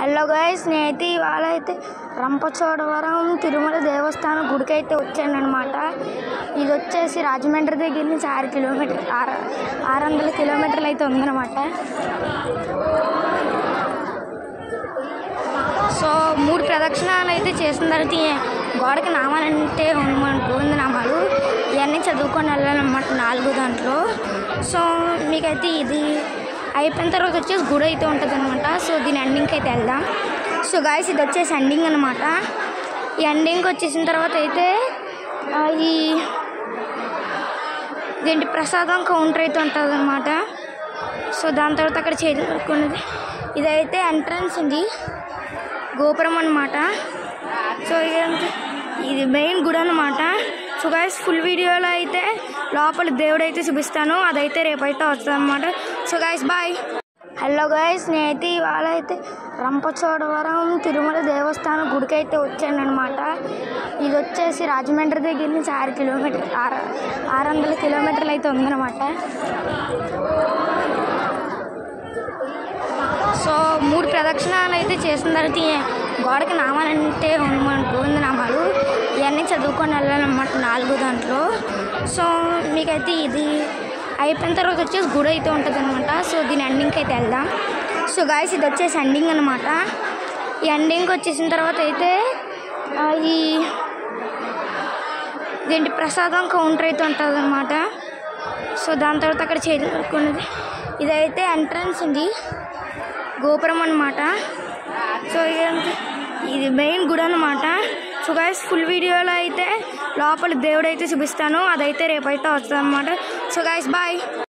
Hello guys, నేనైతే ఇవాళ అయితే రంపచోడవరం తిరుమల దేవస్థానం గుడికి అయితే వచ్చాను అనమాట. ఇది వచ్చేసి రాజమండ్రి దగ్గర నుంచి 600 కిలోమీటర్లు అయితే ఉందన్నమాట. సో 3 ప్రదక్షిణాలు అయితే చేసిన తర్వాత గోడకి నామాలంటే గోవింద నామాలు ఇవన్నీ చదువుకొని వెళ్ళాలన్నమాట 4 దాంట్లో. సో మీకైతే ఇది అయిపోయిన తర్వాత వచ్చేసి గుడి అయితే ఉంటుంది అనమాట. సో దీని ఎండింగ్కి అయితే వెళ్దాం. సో గాయస్, ఇది వచ్చేసి ఎండింగ్ అనమాట. ఈ ఎండింగ్కి వచ్చేసిన తర్వాత అయితే ఇదేంటి ప్రసాదం కౌంటర్ అయితే ఉంటుంది అనమాట. సో దాని తర్వాత అక్కడ చేరుకున్నది ఇదైతే ఎంట్రన్స్ ఉంది, గోపురం అనమాట. సో ఇది మెయిన్ గుడి అనమాట. సో గైస్, ఫుల్ వీడియోలో అయితే లోపల దేవుడు అయితే చూపిస్తాను, అదైతే రేపైతే వస్తుంది అనమాట. So guys bye. Hello guys, నేనైతే ఇవాళ అయితే రంపచోడవరం తిరుమల దేవస్థానం గుడికి అయితే వచ్చాను అనమాట. ఇది వచ్చేసి రాజమండ్రి దగ్గర నుంచి 600 కిలోమీటర్లు అయితే ఉందన్నమాట. సో 3 ప్రదక్షిణాలు అయితే చేసిన తర్వాత గోడకి నామాలంటే గోవింద నామాలు ఇవన్నీ చదువుకొని వెళ్ళాలన్నమాట 4 దాంట్లో. సో మీకైతే ఇది అయిపోయిన తర్వాత వచ్చేసి గుడి అయితే ఉంటుంది అనమాట. సో దీని ఎండింగ్కి అయితే వెళ్దాం. సో గాయస్, ఇది వచ్చేసి ఎండింగ్ అనమాట. ఈ ఎండింగ్కి వచ్చేసిన తర్వాత అయితే ఇదేంటి ప్రసాదం కౌంటర్ అయితే ఉంటుంది అనమాట. సో దాని తర్వాత అక్కడ చేరుకున్నది ఇదైతే ఎంట్రన్స్ ఉంది, గోపురం అనమాట. సో ఇది మెయిన్ గుడి అనమాట. సో గైస్, ఫుల్ వీడియోలో అయితే లోపల దేవుడు అయితే చూపిస్తాను, అదైతే రేపైతే వస్తుంది అనమాట. So guys bye.